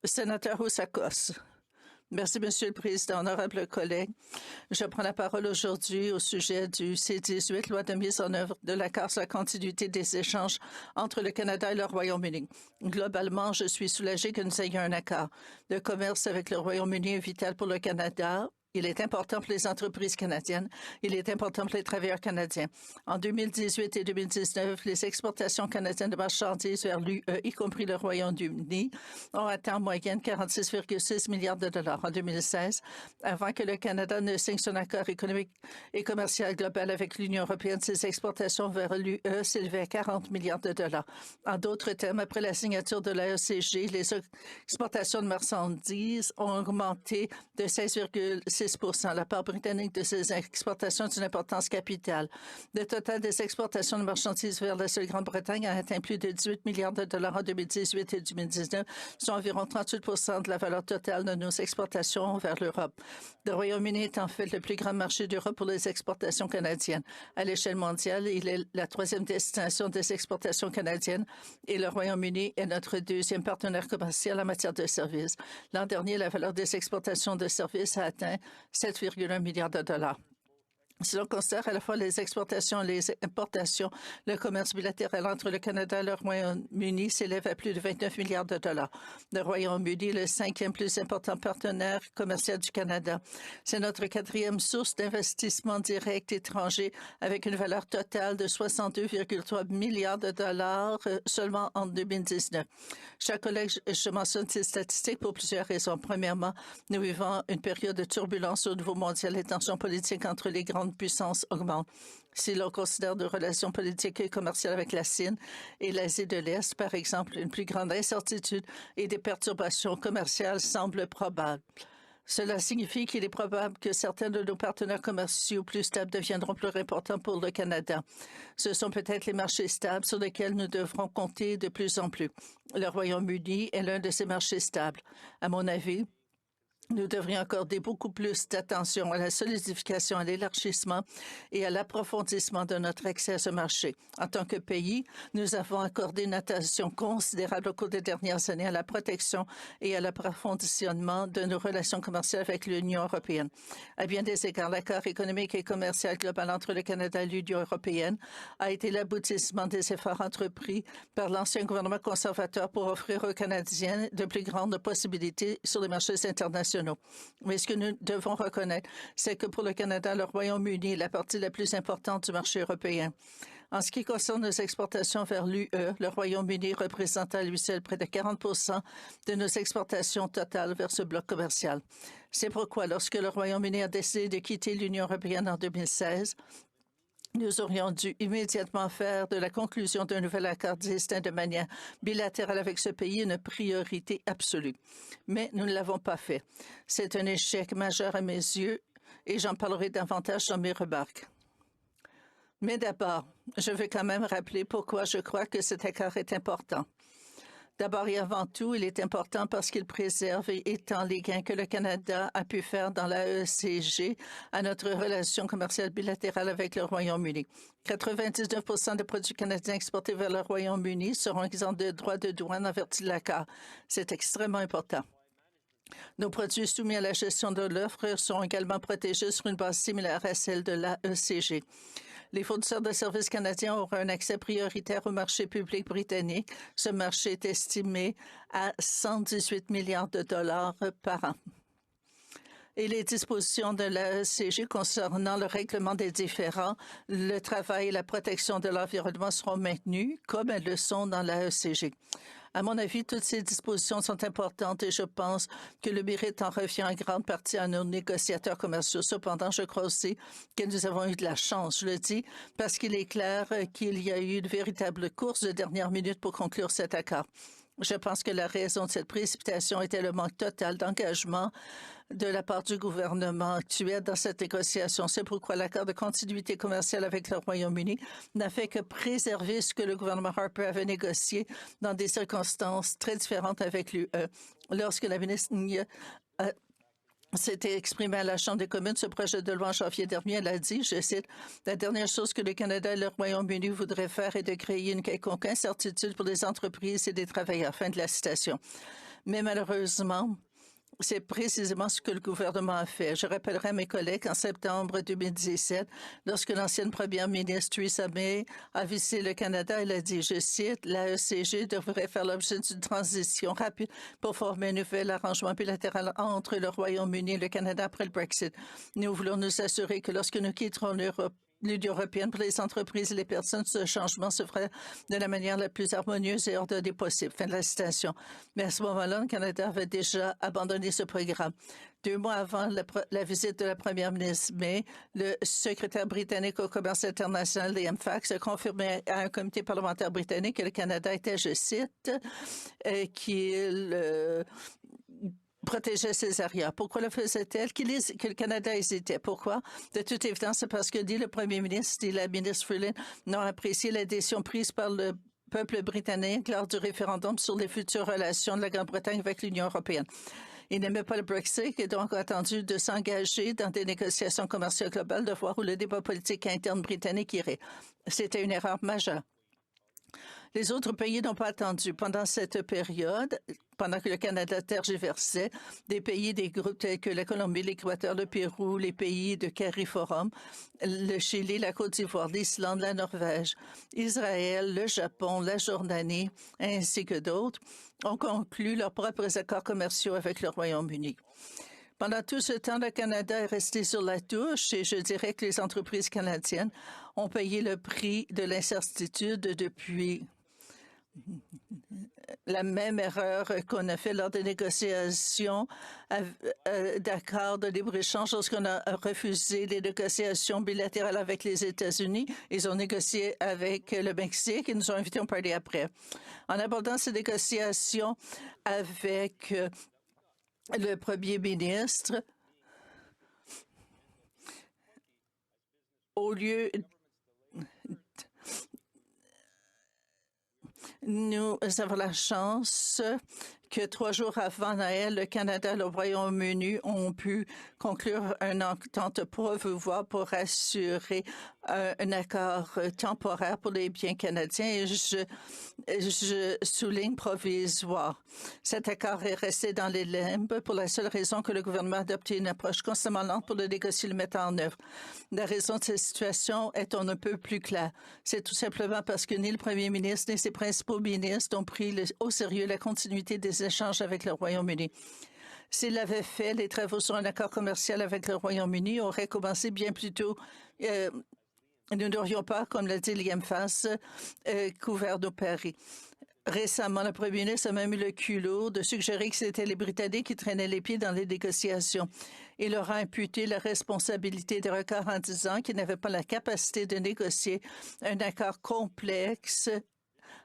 Sénateur Oussakos. Merci, Monsieur le Président. Honorables collègues, je prends la parole aujourd'hui au sujet du C-18, loi de mise en œuvre de l'accord sur la continuité des échanges entre le Canada et le Royaume-Uni. Globalement, je suis soulagée que nous ayons un accord. Le commerce avec le Royaume-Uni est vital pour le Canada. Il est important pour les entreprises canadiennes. Il est important pour les travailleurs canadiens. En 2018 et 2019, les exportations canadiennes de marchandises vers l'UE, y compris le Royaume-Uni, ont atteint en moyenne 46,6 milliards de dollars. En 2016, avant que le Canada ne signe son accord économique et commercial global avec l'Union européenne, ses exportations vers l'UE s'élevaient à 40 milliards de dollars. En d'autres termes, après la signature de l'AECG, les exportations de marchandises ont augmenté de 16,6%. La part britannique de ces exportations est d'une importance capitale. Le total des exportations de marchandises vers la seule Grande-Bretagne a atteint plus de 18 milliards de dollars en 2018 et 2019, soit environ 38 de la valeur totale de nos exportations vers l'Europe. Le Royaume-Uni est en fait le plus grand marché d'Europe pour les exportations canadiennes. À l'échelle mondiale, il est la troisième destination des exportations canadiennes et le Royaume-Uni est notre deuxième partenaire commercial en matière de services. L'an dernier, la valeur des exportations de services a atteint 7,1 milliards de dollars. Si l'on considère à la fois les exportations et les importations, le commerce bilatéral entre le Canada et le Royaume-Uni s'élève à plus de 29 milliards de dollars. Le Royaume-Uni est le cinquième plus important partenaire commercial du Canada. C'est notre quatrième source d'investissement direct étranger avec une valeur totale de 62,3 milliards de dollars seulement en 2019. Chers collègues, je mentionne ces statistiques pour plusieurs raisons. Premièrement, nous vivons une période de turbulence au niveau mondial. Les tensions politiques entre les grandes puissances augmentent. Si l'on considère nos relations politiques et commerciales avec la Chine et l'Asie de l'Est, par exemple, une plus grande incertitude et des perturbations commerciales semblent probables. Cela signifie qu'il est probable que certains de nos partenaires commerciaux plus stables deviendront plus importants pour le Canada. Ce sont peut-être les marchés stables sur lesquels nous devrons compter de plus en plus. Le Royaume-Uni est l'un de ces marchés stables. À mon avis, nous devrions accorder beaucoup plus d'attention à la solidification, à l'élargissement et à l'approfondissement de notre accès à ce marché. En tant que pays, nous avons accordé une attention considérable au cours des dernières années à la protection et à l'approfondissement de nos relations commerciales avec l'Union européenne. À bien des égards, l'accord économique et commercial global entre le Canada et l'Union européenne a été l'aboutissement des efforts entrepris par l'ancien gouvernement conservateur pour offrir aux Canadiens de plus grandes possibilités sur les marchés internationaux. Mais ce que nous devons reconnaître, c'est que pour le Canada, le Royaume-Uni est la partie la plus importante du marché européen. En ce qui concerne nos exportations vers l'UE, le Royaume-Uni représente à lui seul près de 40 de nos exportations totales vers ce bloc commercial. C'est pourquoi, lorsque le Royaume-Uni a décidé de quitter l'Union européenne en 2016, nous aurions dû immédiatement faire de la conclusion d'un nouvel accord distinct de manière bilatérale avec ce pays une priorité absolue. Mais nous ne l'avons pas fait. C'est un échec majeur à mes yeux et j'en parlerai davantage dans mes remarques. Mais d'abord, je veux quand même rappeler pourquoi je crois que cet accord est important. D'abord et avant tout, il est important parce qu'il préserve et étend les gains que le Canada a pu faire dans l'AECG à notre relation commerciale bilatérale avec le Royaume-Uni. 99 des produits canadiens exportés vers le Royaume-Uni seront exempts de droits de douane en vertu de l'accord. C'est extrêmement important. Nos produits soumis à la gestion de l'offre sont également protégés sur une base similaire à celle de l'AECG. Les fournisseurs de services canadiens auront un accès prioritaire au marché public britannique. Ce marché est estimé à 118 milliards de dollars par an. Et les dispositions de l'AECG concernant le règlement des différends, le travail et la protection de l'environnement seront maintenues, comme elles le sont dans l'AECG. À mon avis, toutes ces dispositions sont importantes et je pense que le mérite en revient en grande partie à nos négociateurs commerciaux. Cependant, je crois aussi que nous avons eu de la chance. Je le dis parce qu'il est clair qu'il y a eu une véritable course de dernière minute pour conclure cet accord. Je pense que la raison de cette précipitation était le manque total d'engagement de la part du gouvernement actuel dans cette négociation. C'est pourquoi l'accord de continuité commerciale avec le Royaume-Uni n'a fait que préserver ce que le gouvernement Harper avait négocié dans des circonstances très différentes avec l'UE. Lorsque la ministre s'était exprimé à la Chambre des communes ce projet de loi en janvier dernier. Elle a dit, je cite, « La dernière chose que le Canada et le Royaume-Uni voudraient faire est de créer une quelconque incertitude pour les entreprises et les travailleurs. » Fin de la citation. Mais malheureusement, c'est précisément ce que le gouvernement a fait. Je rappellerai à mes collègues qu'en septembre 2017, lorsque l'ancienne première ministre Theresa May a visité le Canada, elle a dit, je cite, « L'AECG devrait faire l'objet d'une transition rapide pour former un nouvel arrangement bilatéral entre le Royaume-Uni et le Canada après le Brexit. Nous voulons nous assurer que lorsque nous quitterons l'Union européenne, pour les entreprises et les personnes, ce changement se fera de la manière la plus harmonieuse et ordonnée possible. » Fin de la citation. Mais à ce moment-là, le Canada avait déjà abandonné ce programme. 2 mois avant la visite de la première ministre May, le secrétaire britannique au commerce international, Liam Fox, a confirmé à un comité parlementaire britannique que le Canada était, je cite, qu'il protégeait ses arrières. Pourquoi le faisait-elle? Que le Canada hésitait. Pourquoi? De toute évidence, c'est parce que ni le premier ministre ni la ministre Freeland n'ont apprécié la décision prise par le peuple britannique lors du référendum sur les futures relations de la Grande-Bretagne avec l'Union européenne. Il n'aimait pas le Brexit et donc a attendu de s'engager dans des négociations commerciales globales, de voir où le débat politique interne britannique irait. C'était une erreur majeure. Les autres pays n'ont pas attendu. Pendant cette période, pendant que le Canada tergiversait, des pays, des groupes tels que la Colombie, l'Équateur, le Pérou, les pays de CARIFORUM, le Chili, la Côte d'Ivoire, l'Islande, la Norvège, Israël, le Japon, la Jordanie, ainsi que d'autres, ont conclu leurs propres accords commerciaux avec le Royaume-Uni. Pendant tout ce temps, le Canada est resté sur la touche et je dirais que les entreprises canadiennes ont payé le prix de l'incertitude depuis la même erreur qu'on a fait lors des négociations d'accords de libre-échange lorsqu'on a refusé les négociations bilatérales avec les États-Unis. Ils ont négocié avec le Mexique et nous ont invités à en parler après. En abordant ces négociations avec le premier ministre, au lieu nous avons la chance que 3 jours avant Noël, le Canada et le Royaume-Uni ont pu conclure une entente provisoire pour assurer un accord temporaire pour les biens canadiens. Et je souligne provisoire. Cet accord est resté dans les limbes pour la seule raison que le gouvernement a adopté une approche constamment lente pour le négocier et le mettre en œuvre. La raison de cette situation est on ne peut plus clair. C'est tout simplement parce que ni le premier ministre ni ses principaux ministres n'ont pris au sérieux la continuité des échanges avec le Royaume-Uni. S'il avait fait, les travaux sur un accord commercial avec le Royaume-Uni auraient commencé bien plus tôt. Nous n'aurions pas, comme l'a dit Liam Fox, couvert nos paris. Récemment, le premier ministre a même eu le culot de suggérer que c'était les Britanniques qui traînaient les pieds dans les négociations. Il leur a imputé la responsabilité des records en disant qu'ils n'avaient pas la capacité de négocier un accord complexe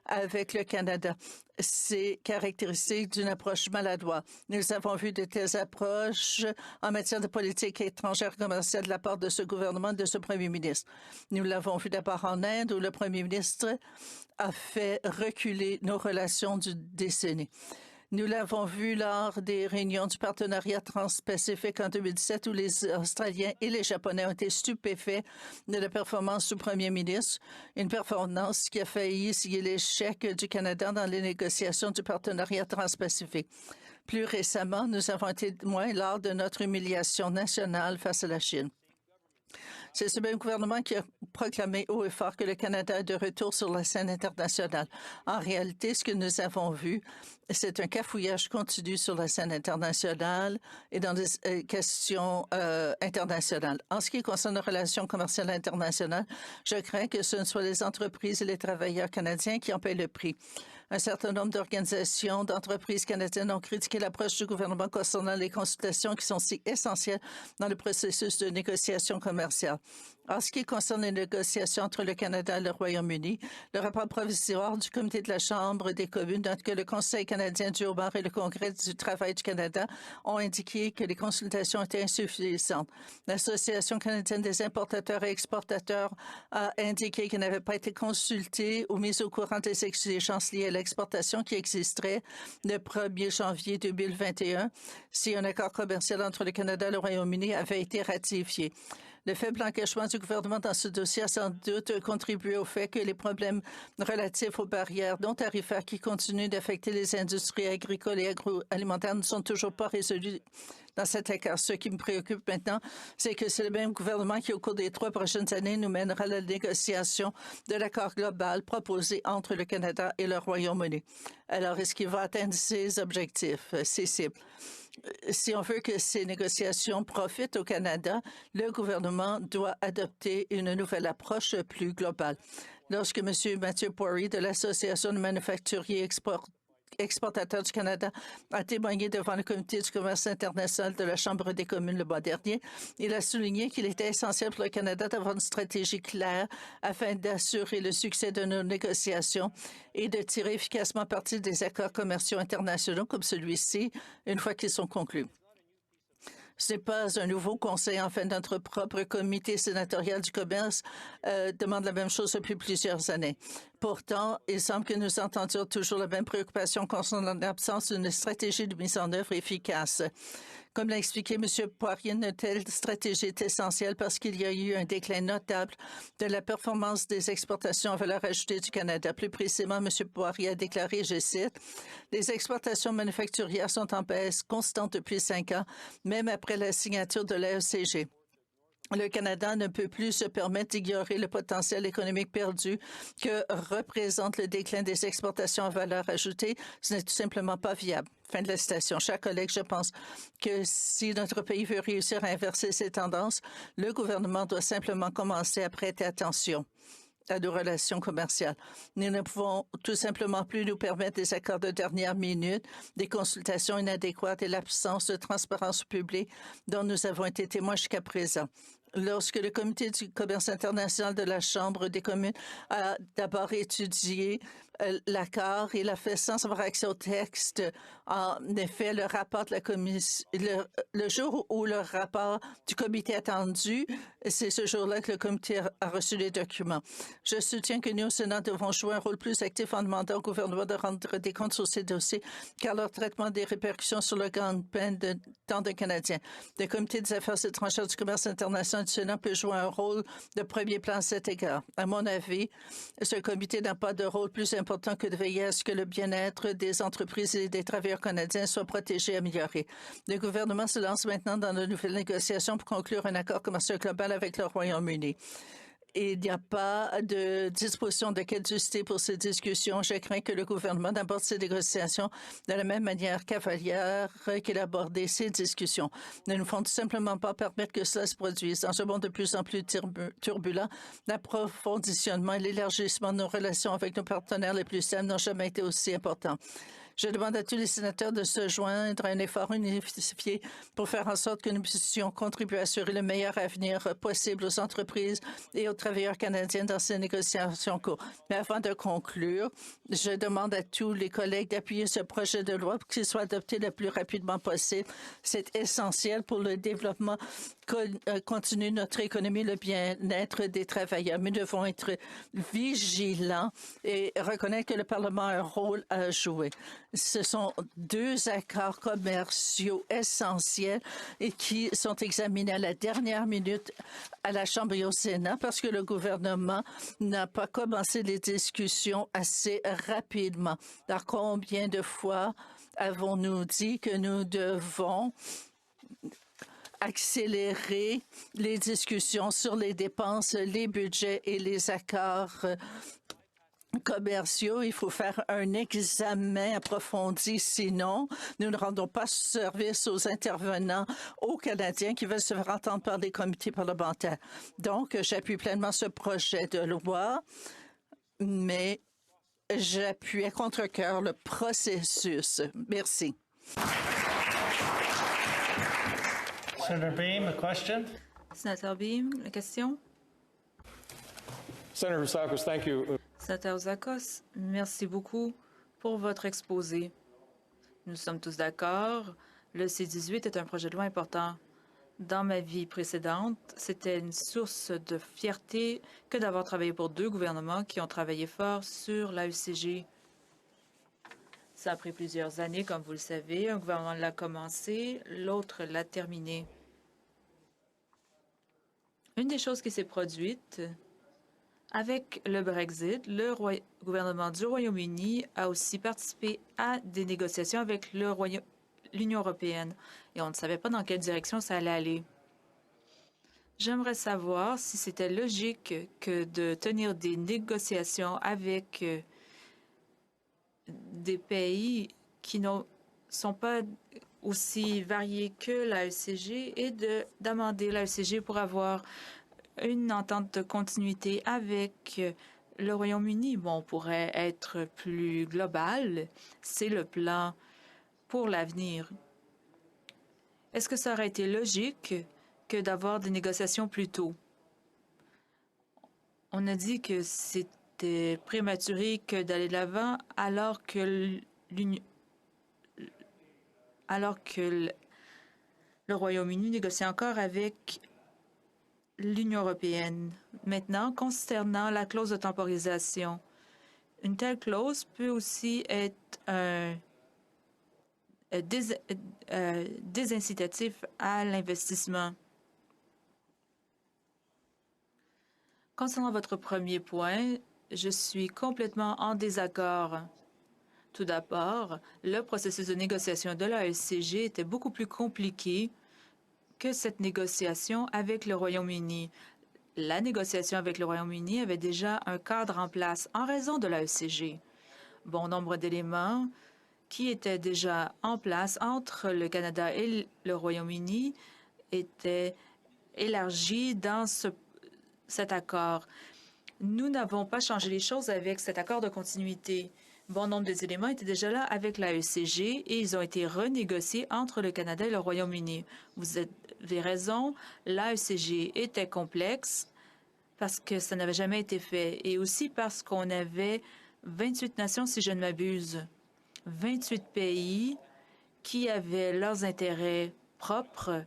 avec le Canada. C'est caractéristique d'une approche maladroite. Nous avons vu de telles approches en matière de politique étrangère commerciale de la part de ce gouvernement, de ce premier ministre. Nous l'avons vu d'abord en Inde, où le premier ministre a fait reculer nos relations d'une décennie. Nous l'avons vu lors des réunions du partenariat transpacifique en 2017 où les Australiens et les Japonais ont été stupéfaits de la performance du premier ministre, une performance qui a failli sceller l'échec du Canada dans les négociations du partenariat transpacifique. Plus récemment, nous avons été témoins lors de notre humiliation nationale face à la Chine. C'est ce même gouvernement qui a proclamé haut et fort que le Canada est de retour sur la scène internationale. En réalité, ce que nous avons vu, c'est un cafouillage continu sur la scène internationale et dans les questions internationales. En ce qui concerne les relations commerciales internationales, je crains que ce ne soit les entreprises et les travailleurs canadiens qui en paient le prix. Un certain nombre d'organisations, d'entreprises canadiennes ont critiqué l'approche du gouvernement concernant les consultations qui sont si essentielles dans le processus de négociation commerciale. En ce qui concerne les négociations entre le Canada et le Royaume-Uni, le rapport provisoire du Comité de la Chambre des communes note que le Conseil canadien du Haut-Bar et le Congrès du travail du Canada ont indiqué que les consultations étaient insuffisantes. L'Association canadienne des importateurs et exportateurs a indiqué qu'elle n'avait pas été consultée ou mise au courant des exigences liées à l'exportation qui existeraient le 1er janvier 2021 si un accord commercial entre le Canada et le Royaume-Uni avait été ratifié. Le faible engagement du gouvernement dans ce dossier a sans doute contribué au fait que les problèmes relatifs aux barrières non tarifaires qui continuent d'affecter les industries agricoles et agroalimentaires ne sont toujours pas résolus dans cet accord. Ce qui me préoccupe maintenant, c'est que c'est le même gouvernement qui, au cours des 3 prochaines années, nous mènera à la négociation de l'accord global proposé entre le Canada et le Royaume-Uni. Alors, est-ce qu'il va atteindre ses objectifs, ses cibles? Si on veut que ces négociations profitent au Canada, le gouvernement doit adopter une nouvelle approche plus globale. Lorsque M. Mathieu Poirier de l'Association de manufacturiers exportateurs du Canada a témoigné devant le Comité du commerce international de la Chambre des communes le mois dernier, il a souligné qu'il était essentiel pour le Canada d'avoir une stratégie claire afin d'assurer le succès de nos négociations et de tirer efficacement parti des accords commerciaux internationaux comme celui-ci une fois qu'ils sont conclus. Ce n'est pas un nouveau conseil. Enfin, notre propre comité sénatorial du commerce demande la même chose depuis plusieurs années. Pourtant, il semble que nous entendions toujours la même préoccupation concernant l'absence d'une stratégie de mise en œuvre efficace. Comme l'a expliqué M. Poirier, une telle stratégie est essentielle parce qu'il y a eu un déclin notable de la performance des exportations à valeur ajoutée du Canada. Plus précisément, M. Poirier a déclaré, je cite, « Les exportations manufacturières sont en baisse constante depuis 5 ans, même après la signature de l'AECG. » Le Canada ne peut plus se permettre d'ignorer le potentiel économique perdu que représente le déclin des exportations à valeur ajoutée. Ce n'est tout simplement pas viable. Fin de la citation. Chers collègues, je pense que si notre pays veut réussir à inverser ces tendances, le gouvernement doit simplement commencer à prêter attention à nos relations commerciales. Nous ne pouvons tout simplement plus nous permettre des accords de dernière minute, des consultations inadéquates et l'absence de transparence publique dont nous avons été témoins jusqu'à présent. Lorsque le Comité du commerce international de la Chambre des communes a d'abord étudié l'accord, il a fait sans avoir accès au texte. En effet, le rapport de la commission, le jour où le rapport du comité attendu, c'est ce jour-là que le comité a reçu les documents. Je soutiens que nous, au Sénat, devons jouer un rôle plus actif en demandant au gouvernement de rendre des comptes sur ces dossiers, car leur traitement a des répercussions sur le gagne-pain de tant de Canadiens. Le Comité des affaires étrangères du commerce international du Sénat peut jouer un rôle de premier plan à cet égard. À mon avis, ce comité n'a pas de rôle plus important que de veiller à ce que le bien-être des entreprises et des travailleurs canadiens soit protégé et amélioré. Le gouvernement se lance maintenant dans de nouvelles négociations pour conclure un accord commercial global avec le Royaume-Uni. Il n'y a pas de disposition de caducité pour ces discussions. Je crains que le gouvernement aborde ces négociations de la même manière cavalière qu'il a abordé ces discussions. Nous ne pouvons tout simplement pas permettre que cela se produise. Dans un monde de plus en plus turbulent, l'approfondissement et l'élargissement de nos relations avec nos partenaires les plus stables n'ont jamais été aussi importants. Je demande à tous les sénateurs de se joindre à un effort unifié pour faire en sorte que nous puissions contribuer à assurer le meilleur avenir possible aux entreprises et aux travailleurs canadiens dans ces négociations courtes. Mais avant de conclure, je demande à tous les collègues d'appuyer ce projet de loi pour qu'il soit adopté le plus rapidement possible. C'est essentiel pour le développement continu de notre économie, le bien-être des travailleurs. Mais nous devons être vigilants et reconnaître que le Parlement a un rôle à jouer. Ce sont 2 accords commerciaux essentiels et qui sont examinés à la dernière minute à la Chambre et au Sénat parce que le gouvernement n'a pas commencé les discussions assez rapidement. Alors, combien de fois avons-nous dit que nous devons accélérer les discussions sur les dépenses, les budgets et les accords commerciaux? Il faut faire un examen approfondi, sinon nous ne rendons pas service aux intervenants, aux Canadiens qui veulent se faire entendre par des comités parlementaires. Donc, j'appuie pleinement ce projet de loi, mais j'appuie à contre-cœur le processus. Merci. Senator Beam, a question? Sénateur Beam, la question. Senator Sakos, thank you. Sénateur Zakos, merci beaucoup pour votre exposé. Nous sommes tous d'accord. Le C-18 est un projet de loi important. Dans ma vie précédente, c'était une source de fierté que d'avoir travaillé pour deux gouvernements qui ont travaillé fort sur l'AECG. Ça a pris plusieurs années, comme vous le savez. Un gouvernement l'a commencé, l'autre l'a terminé. Une des choses qui s'est produite avec le Brexit, le gouvernement du Royaume-Uni a aussi participé à des négociations avec l'Union européenne et on ne savait pas dans quelle direction ça allait aller. J'aimerais savoir si c'était logique que de tenir des négociations avec des pays qui ne sont pas aussi variés que l'AECG et d'amender l'AECG pour avoir une entente de continuité avec le Royaume-Uni. Bon, on pourrait être plus global. C'est le plan pour l'avenir. Est-ce que ça aurait été logique que d'avoir des négociations plus tôt? On a dit que c'était prématuré que d'aller de l'avant alors que le Royaume-Uni négociait encore avec l'Union européenne. Maintenant, concernant la clause de temporisation, une telle clause peut aussi être un désincitatif à l'investissement. Concernant votre premier point, je suis complètement en désaccord. Tout d'abord, le processus de négociation de l'AECG était beaucoup plus compliqué que cette négociation avec le Royaume-Uni. La négociation avec le Royaume-Uni avait déjà un cadre en place en raison de l'AECG. Bon nombre d'éléments qui étaient déjà en place entre le Canada et le Royaume-Uni étaient élargis dans cet accord. Nous n'avons pas changé les choses avec cet accord de continuité. Bon nombre des éléments étaient déjà là avec l'AECG et ils ont été renégociés entre le Canada et le Royaume-Uni. Vous avez raison, l'AECG était complexe parce que ça n'avait jamais été fait et aussi parce qu'on avait 28 nations, si je ne m'abuse, 28 pays qui avaient leurs intérêts propres.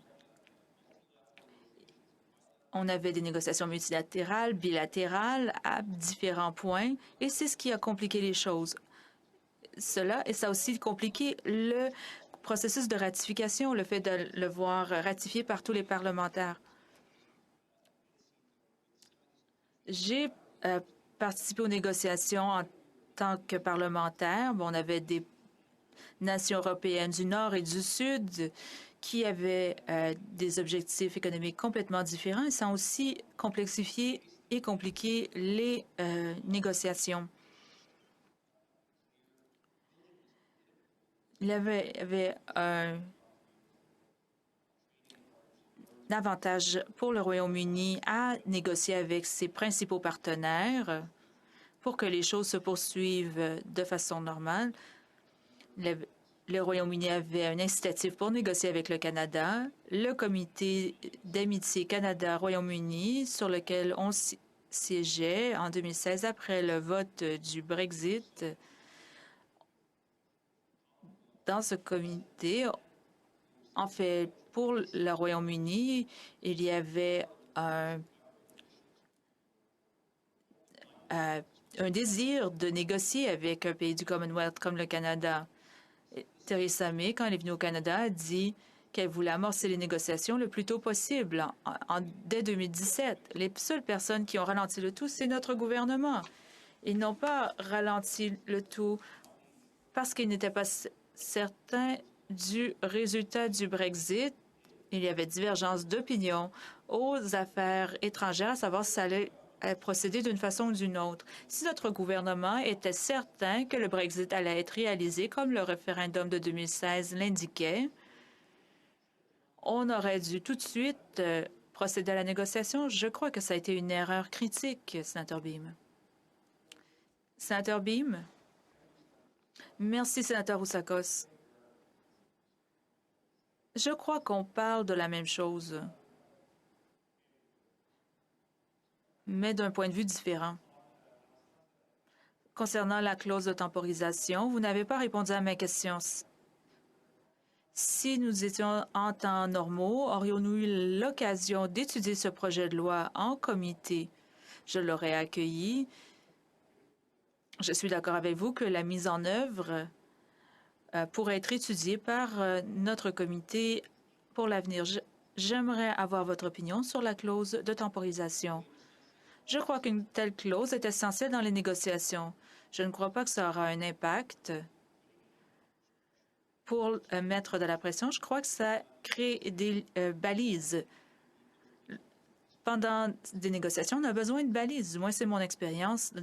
On avait des négociations multilatérales, bilatérales, à différents points, et c'est ce qui a compliqué les choses. Ça a aussi compliqué le processus de ratification, le fait de le voir ratifié par tous les parlementaires. J'ai participé aux négociations en tant que parlementaire. Bon, on avait des nations européennes du Nord et du Sud qui avaient des objectifs économiques complètement différents et ça a aussi complexifié et compliqué les négociations. Il y avait un avantage pour le Royaume-Uni à négocier avec ses principaux partenaires pour que les choses se poursuivent de façon normale. Le Royaume-Uni avait un incitatif pour négocier avec le Canada. Le comité d'amitié Canada-Royaume-Uni, sur lequel on siégeait en 2016 après le vote du Brexit. Dans ce comité, en fait, pour le Royaume-Uni, il y avait un désir de négocier avec un pays du Commonwealth comme le Canada. Theresa May, quand elle est venue au Canada, a dit qu'elle voulait amorcer les négociations le plus tôt possible, dès 2017. Les seules personnes qui ont ralenti le tout, c'est notre gouvernement. Ils n'ont pas ralenti le tout parce qu'ils n'étaient pas certains du résultat du Brexit. Il y avait divergence d'opinion aux affaires étrangères, à savoir si ça allait procéder d'une façon ou d'une autre. Si notre gouvernement était certain que le Brexit allait être réalisé comme le référendum de 2016 l'indiquait, on aurait dû tout de suite procéder à la négociation. Je crois que ça a été une erreur critique, Sénateur Beam. Sénateur Beam? Merci, Sénateur Oussakos. Je crois qu'on parle de la même chose. mais d'un point de vue différent. Concernant la clause de temporisation, vous n'avez pas répondu à ma question. Si nous étions en temps normaux, aurions-nous eu l'occasion d'étudier ce projet de loi en comité? Je l'aurais accueilli. Je suis d'accord avec vous que la mise en œuvre pourrait être étudiée par notre comité pour l'avenir. J'aimerais avoir votre opinion sur la clause de temporisation. Je crois qu'une telle clause est essentielle dans les négociations. Je ne crois pas que ça aura un impact pour mettre de la pression. Je crois que ça crée des balises. Pendant des négociations, on a besoin de balises. Du moins, c'est mon expérience.